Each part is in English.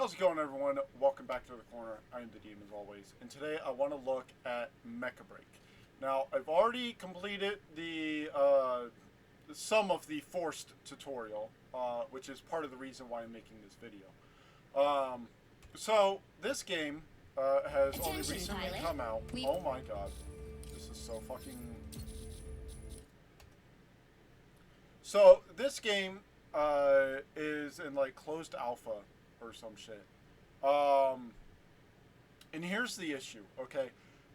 How's it going, everyone? Welcome back to the corner. I am the Demon as always, and today I want to look at Mechabreak. Now, I've already completed the some of the forced tutorial, which is part of the reason why I'm making this video. So this game has only recently come out. Oh my god, this is so fucking. So this game is in like closed alpha or some shit. And here's the issue, okay?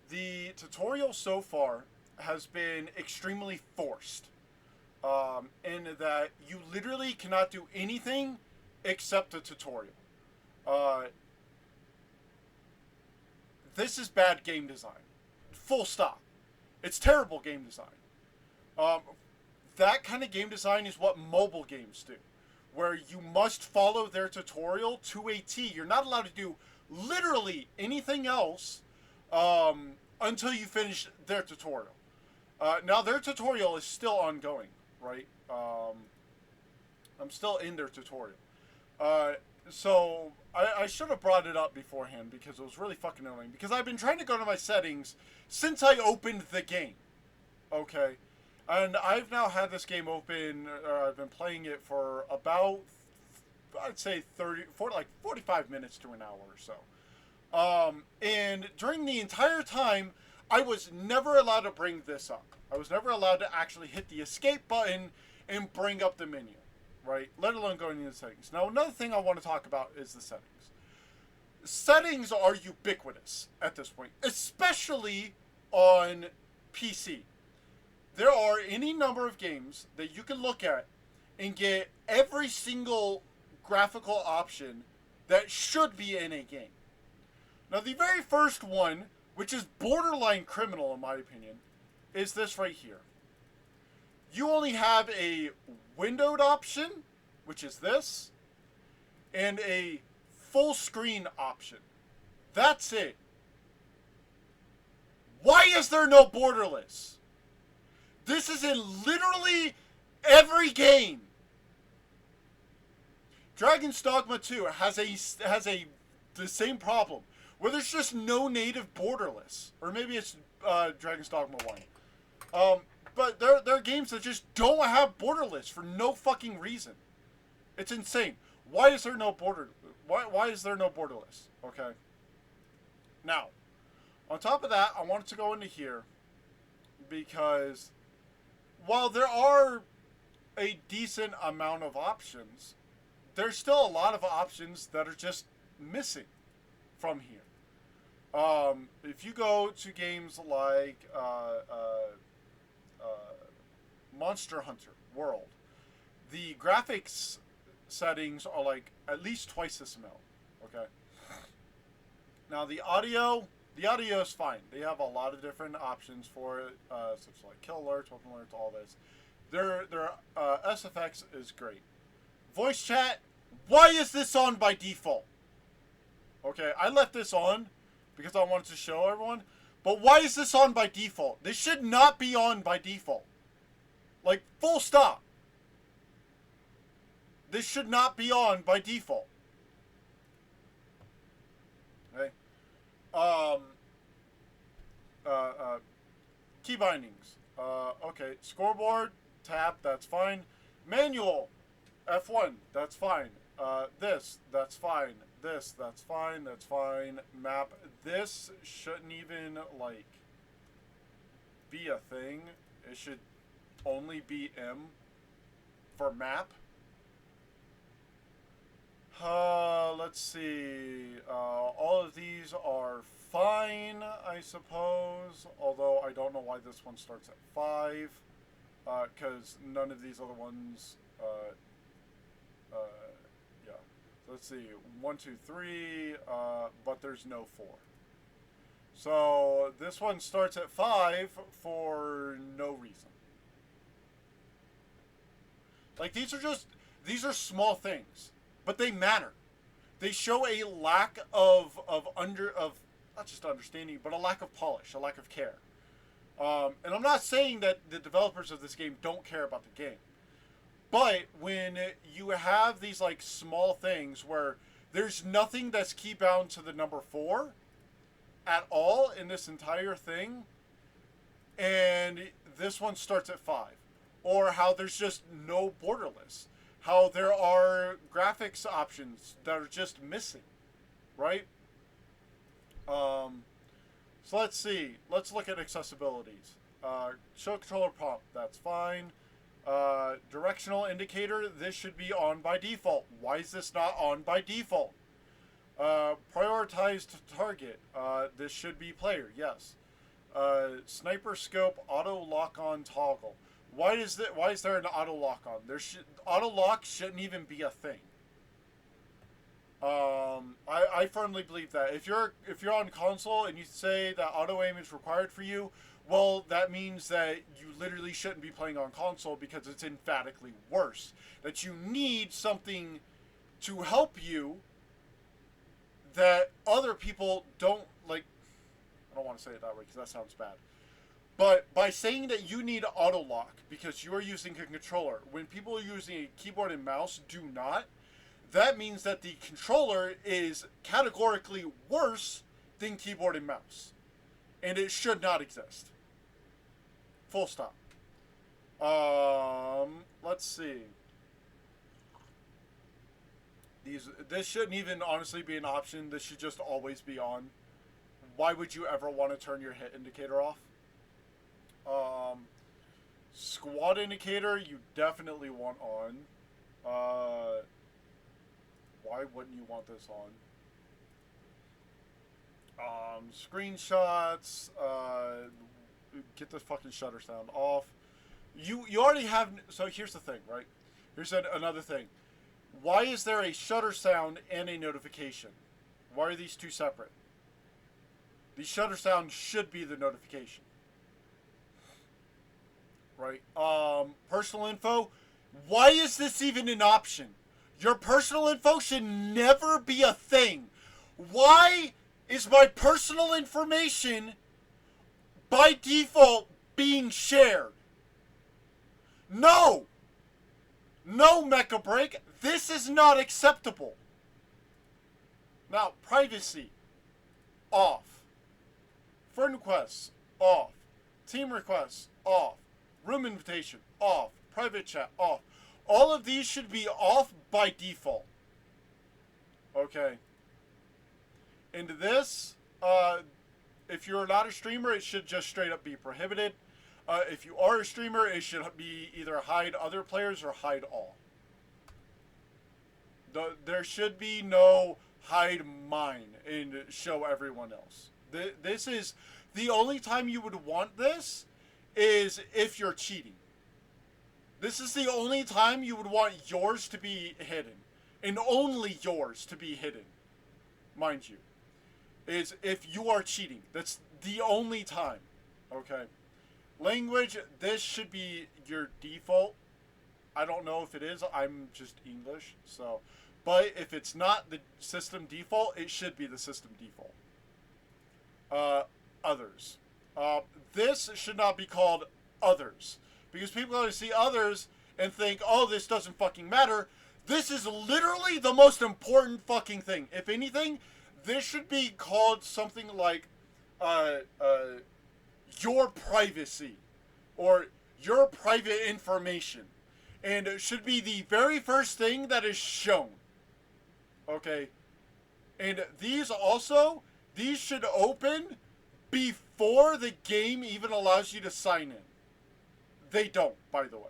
The tutorial so far has been extremely forced. In that you literally cannot do anything except the tutorial. This is bad game design. Full stop. It's terrible game design. That kind of game design is what mobile games do, where you must follow their tutorial to a T. You're not allowed to do literally anything else until you finish their tutorial. Now, their tutorial is still ongoing, right? I'm still in their tutorial. So I should have brought it up beforehand because it was really fucking annoying. Because I've been trying to go to my settings since I opened the game, okay? And I've now had this game open, I've been playing it for about, I'd say 45 minutes to an hour or so. And during the entire time, I was never allowed to bring this up. I was never allowed to actually hit the escape button and bring up the menu, right? Let alone going into the settings. Now, another thing I want to talk about is the settings. Settings are ubiquitous at this point, especially on PC. There are any number of games that you can look at and get every single graphical option that should be in a game. Now, the very first one, which is borderline criminal in my opinion, is this right here. You only have a windowed option, which is this, and a full screen option. That's it. Why is there no borderless? This is in literally every game. Dragon's Dogma 2 has the same problem, where there's just no native borderless, or maybe it's Dragon's Dogma 1. But there are games that just don't have borderless for no fucking reason. It's insane. Why is there no Why is there no borderless? Okay. Now, on top of that, I wanted to go into here because while there are a decent amount of options, there's still a lot of options that are just missing from here. If you go to games like Monster Hunter World, the graphics settings are like at least twice this amount. Okay. Now the audio is fine. They have a lot of different options for it, such as like kill alerts, weapon alerts, all this. Their SFX is great. Voice chat, why is this on by default? Okay, I left this on because I wanted to show everyone, but why is this on by default? This should not be on by default. Like, full stop. This should not be on by default. Okay. Key bindings. Okay, scoreboard, tab, that's fine. Manual, F1, that's fine. That's fine. That's fine, that's fine. Map, this shouldn't even, like, be a thing. It should only be M for map. Let's see. All of these are fine, I suppose. Although I don't know why this one starts at 5. Because none of these other ones, yeah. So let's see. 1, 2, 3, but there's no 4. So this one starts at 5 for no reason. Like, these are small things, but they matter. They show a lack of not just understanding, but a lack of polish, a lack of care. And I'm not saying that the developers of this game don't care about the game, but when you have these like small things where There's nothing that's key bound to the number 4 at all in this entire thing. And this one starts at 5. Or how there's just no borderless. How there are graphics options that are just missing. Right? So let's see. Let's look at accessibilities. Show controller prompt. That's fine. Directional indicator. This should be on by default. Why is this not on by default? Prioritized target. This should be player. Yes. Sniper scope. Auto lock on toggle. Why is there an auto lock on? Auto lock shouldn't even be a thing. I firmly believe that if you're on console and you say that auto aim is required for you, well, that means that you literally shouldn't be playing on console because it's emphatically worse. That you need something to help you that other people don't like. I don't want to say it that way because that sounds bad. But by saying that you need auto lock because you are using a controller, when people are using a keyboard and mouse do not, that means that the controller is categorically worse than keyboard and mouse. And it should not exist. Full stop. Let's see. This shouldn't even honestly be an option. This should just always be on. Why would you ever want to turn your hit indicator off? Squad indicator, you definitely want on. Why wouldn't you want this on? Screenshots, get the fucking shutter sound off. You already have, so here's the thing, right? Here's another thing. Why is there a shutter sound and a notification? Why are these two separate? The shutter sound should be the notification. Right? Personal info. Why is this even an option? Your personal info should never be a thing. Why is my personal information by default being shared? No! No, Mechabreak. This is not acceptable. Now, privacy. Off. Friend requests. Off. Team requests. Off. Room invitation. Off. Private chat. Off. All of these should be off by default. Okay. And this, if you're not a streamer, it should just straight up be prohibited. If you are a streamer, it should be either hide other players or hide all. There should be no hide mine and show everyone else. This is the only time you would want this is if you're cheating. This is the only time you would want yours to be hidden. And only yours to be hidden. Mind you. Is if you are cheating. That's the only time. Okay. Language, this should be your default. I don't know if it is. I'm just English. So, but if it's not the system default, it should be the system default. Others. This should not be called others. Because people are going to see others and think, oh, this doesn't fucking matter. This is literally the most important fucking thing. If anything, this should be called something like your privacy or your private information. And it should be the very first thing that is shown. Okay? And these should open before the game even allows you to sign in. They don't, by the way.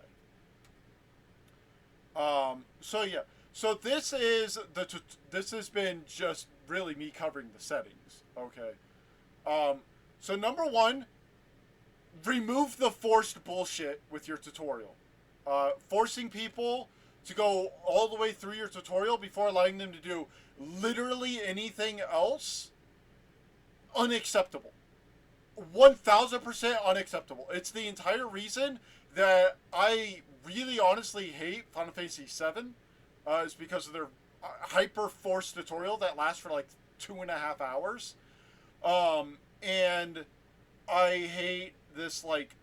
So yeah. So this has been just really me covering the settings. Okay. So number one, remove the forced bullshit with your tutorial. Forcing people to go all the way through your tutorial before allowing them to do literally anything else, unacceptable. 1000% unacceptable. It's the entire reason that I really honestly hate Final Fantasy VII. Is because of their hyper forced tutorial that lasts for like 2.5 hours. And I hate this like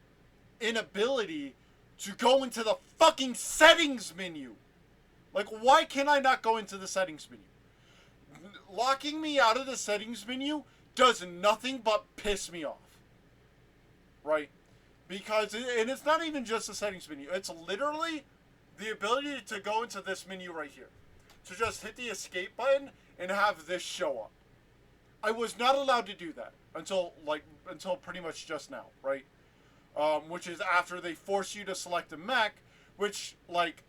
inability to go into the fucking settings menu. Like, why can I not go into the settings menu? locking me out of the settings menu does nothing but piss me off. Right? Because, and it's not even just the settings menu. It's literally the ability to go into this menu right here. To just hit the escape button and have this show up. I was not allowed to do that until pretty much just now, right? Which is after they force you to select a mech, which, like,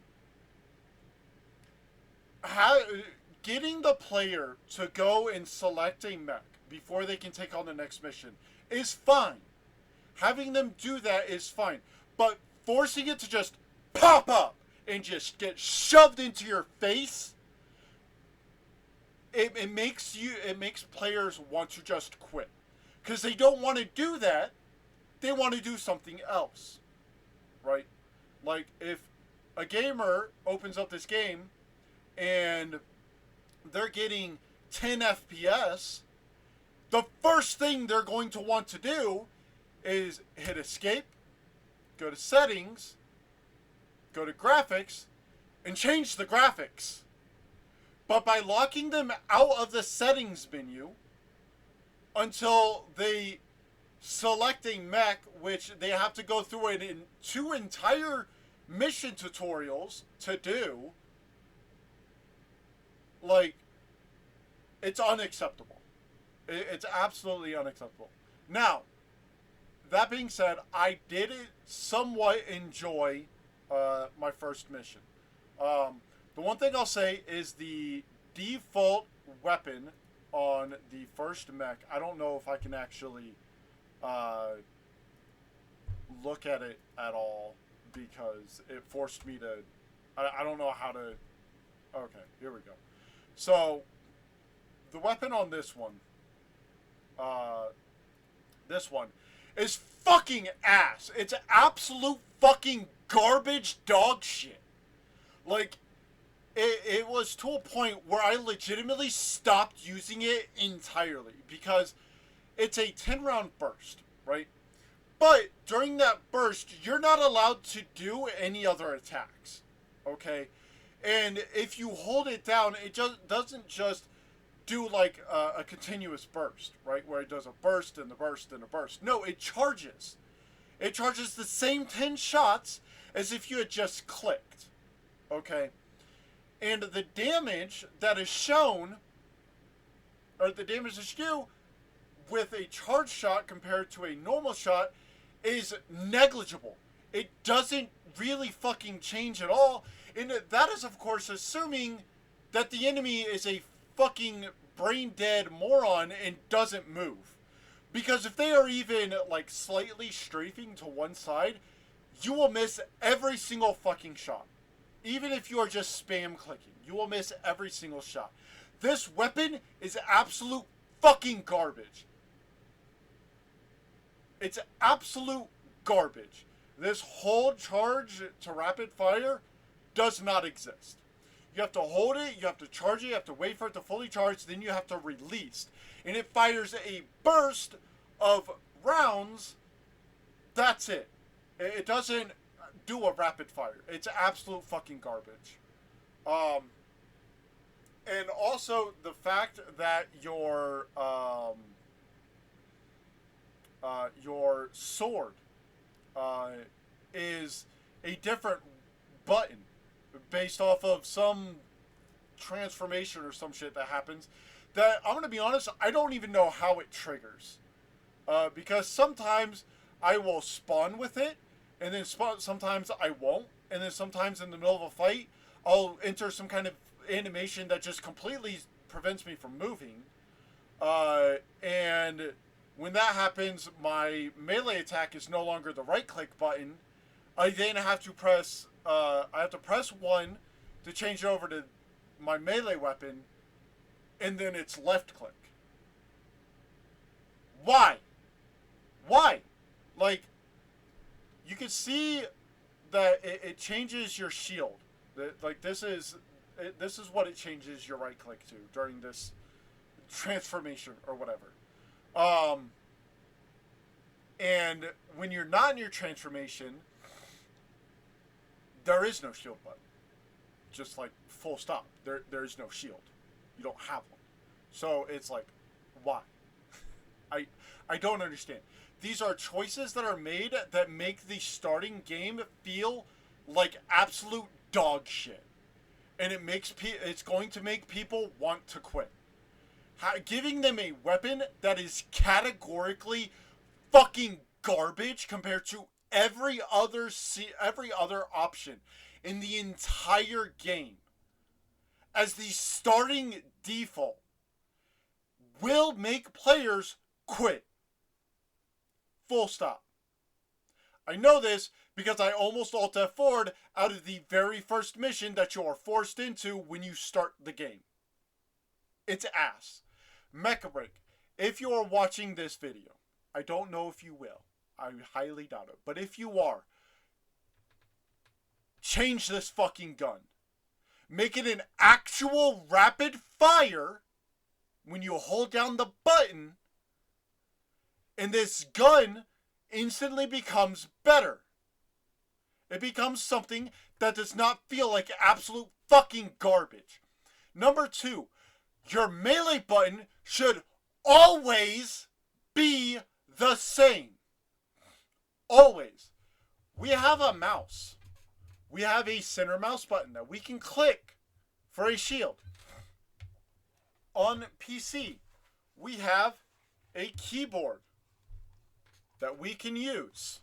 getting the player to go and select a mech before they can take on the next mission is fine. Having them do that is fine. But forcing it to just pop up and just get shoved into your face, it makes players want to just quit. Because they don't want to do that, they want to do something else. Right? Like, if a gamer opens up this game and they're getting 10 FPS, the first thing they're going to want to do is hit escape, go to settings, go to graphics, and change the graphics. But by locking them out of the settings menu until they select a mech, which they have to go through it in 2 entire mission tutorials to do, like, it's unacceptable. It's absolutely unacceptable. Now, that being said, I did somewhat enjoy my first mission. The one thing I'll say is the default weapon on the first mech, I don't know if I can actually look at it at all because it forced me to... I don't know how to... Okay, here we go. So, the weapon on this one is fucking ass. It's absolute fucking garbage dog shit. Like, it was to a point where I legitimately stopped using it entirely because it's a 10-round burst, right? But during that burst, you're not allowed to do any other attacks, okay? And if you hold it down, it just doesn't just do like a continuous burst, right? Where it does a burst and a burst and a burst. No, it charges. It charges the same 10 shots as if you had just clicked, okay? And the damage that is shown, or the damage that you do with a charge shot compared to a normal shot is negligible. It doesn't really fucking change at all. And that is, of course, assuming that the enemy is a fucking brain-dead moron and doesn't move. Because if they are even, like, slightly strafing to one side, you will miss every single fucking shot. Even if you are just spam clicking, you will miss every single shot. This weapon is absolute fucking garbage. It's absolute garbage. This hold charge to rapid fire does not exist. You have to hold it, you have to charge it, you have to wait for it to fully charge, then you have to release. And it fires a burst of rounds. That's it. It doesn't do a rapid fire. It's absolute fucking garbage. And also the fact that your sword is a different button based off of some transformation or some shit that happens that, I'm going to be honest, I don't even know how it triggers. Because sometimes I will spawn with it, and then sometimes I won't, and then sometimes in the middle of a fight, I'll enter some kind of animation that just completely prevents me from moving. And when that happens, my melee attack is no longer the right-click button. I then have to press 1 to change over to my melee weapon, and then it's left-click. Why? Why? Like, you can see that it changes your shield. Like, this is what it changes your right click to during this transformation or whatever. And when you're not in your transformation, there is no shield button. Just like full stop. There is no shield. You don't have one. So it's like, why? I I don't understand. These are choices that are made that make the starting game feel like absolute dog shit, and it's going to make people want to quit. Giving them a weapon that is categorically fucking garbage compared to every other option in the entire game as the starting default will make players quit. Full stop. I know this because I almost alt F4'd out of the very first mission that you are forced into when you start the game. It's ass. Mechabreak, if you are watching this video, I don't know if you will. I highly doubt it. But if you are, change this fucking gun. Make it an actual rapid fire when you hold down the button, and this gun instantly becomes better. It becomes something that does not feel like absolute fucking garbage. Number 2, your melee button should always be the same. Always. We have a mouse. We have a center mouse button that we can click for a shield. On PC, we have a keyboard that we can use.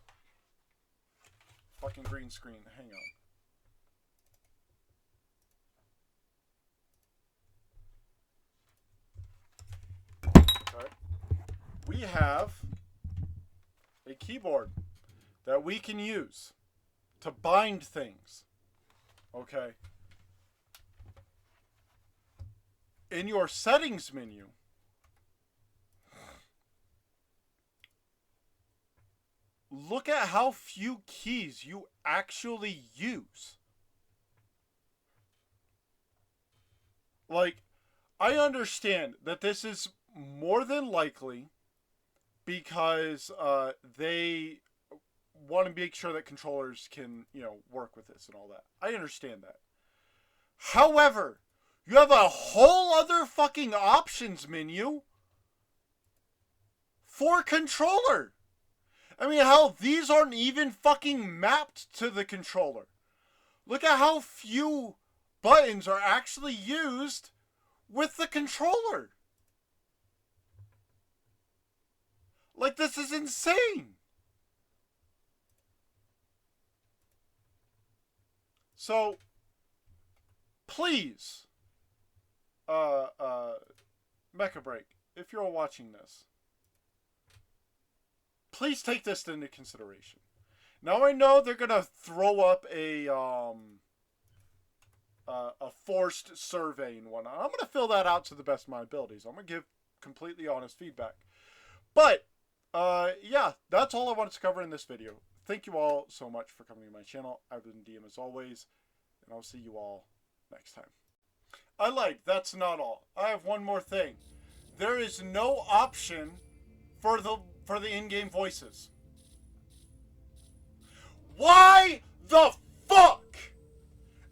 Fucking green screen. Hang on. Okay. We have a keyboard that we can use to bind things. Okay. In your settings menu, look at how few keys you actually use. Like, I understand that this is more than likely because they want to make sure that controllers can, work with this and all that. I understand that. However, you have a whole other fucking options menu for controller. I mean, hell, these aren't even fucking mapped to the controller. Look at how few buttons are actually used with the controller. Like, this is insane. So, please, Mechabreak, if you're watching this, please take this into consideration. Now I know they're gonna throw up a forced survey and whatnot. I'm gonna fill that out to the best of my abilities. I'm gonna give completely honest feedback. But yeah, that's all I wanted to cover in this video. Thank you all so much for coming to my channel. I've been DM as always, and I'll see you all next time. I lied. That's not all. I have one more thing. There is no option for the in-game voices. Why the fuck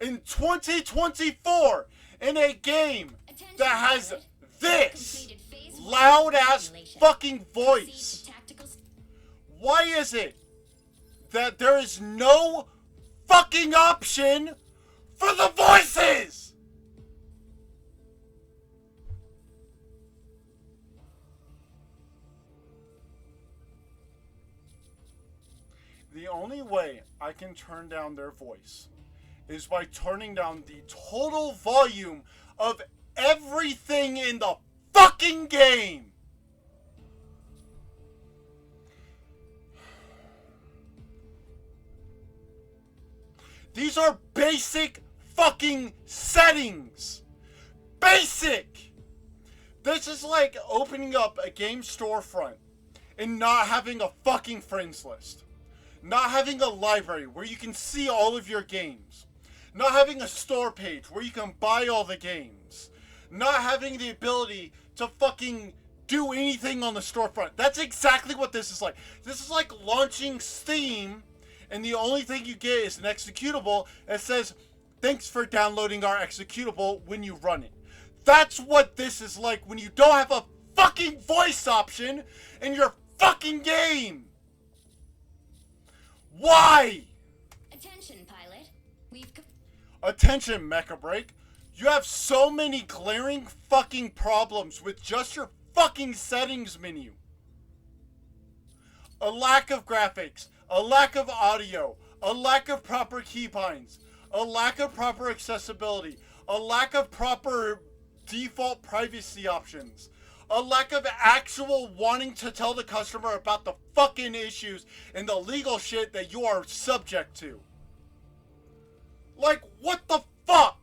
in 2024 in a game that has this loud ass fucking voice? Why is it that there is no fucking option for the voices? The only way I can turn down their voice is by turning down the total volume of everything in the fucking game. These are basic fucking settings. Basic! This is like opening up a game storefront and not having a fucking friends list. Not having a library where you can see all of your games. Not having a store page where you can buy all the games. Not having the ability to fucking do anything on the storefront. That's exactly what this is like. This is like launching Steam, and the only thing you get is an executable that says, "Thanks for downloading our executable," when you run it. That's what this is like when you don't have a fucking voice option in your fucking game. Why? Attention, pilot. Attention, Mechabreak. You have so many glaring fucking problems with just your fucking settings menu. A lack of graphics, a lack of audio, a lack of proper keybinds, a lack of proper accessibility, a lack of proper default privacy options, a lack of actual wanting to tell the customer about the fucking issues and the legal shit that you are subject to. Like, what the fuck?